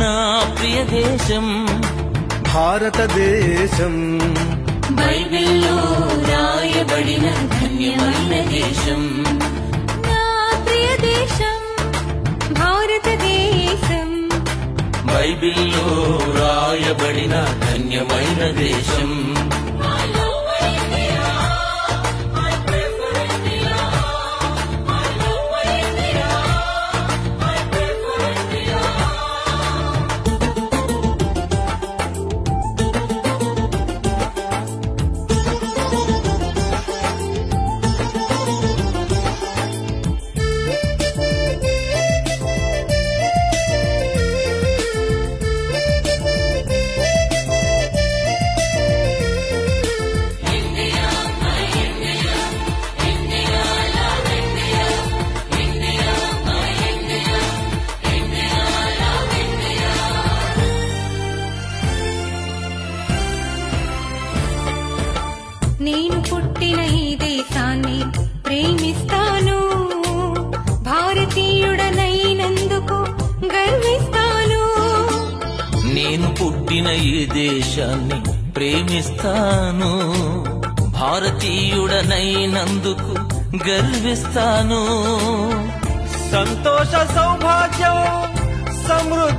నా ప్రియ దేశం భారతదేశం, బైబిల్లో రాయబడిన ధన్యమైన దేశం. నా ప్రియ దేశం భారతదేశం, బైబిల్లో రాయబడిన ధన్యమైన దేశం. నేను పుట్టిన ఈ దేశాన్ని ప్రేమిస్తాను, భారతీయుడనైనందుకు గర్విస్తాను. నేను పుట్టిన ఈ దేశాన్ని ప్రేమిస్తాను, భారతీయుడనైనందుకు గర్విస్తాను. సంతోష సౌభాగ్యం సమృద్ధి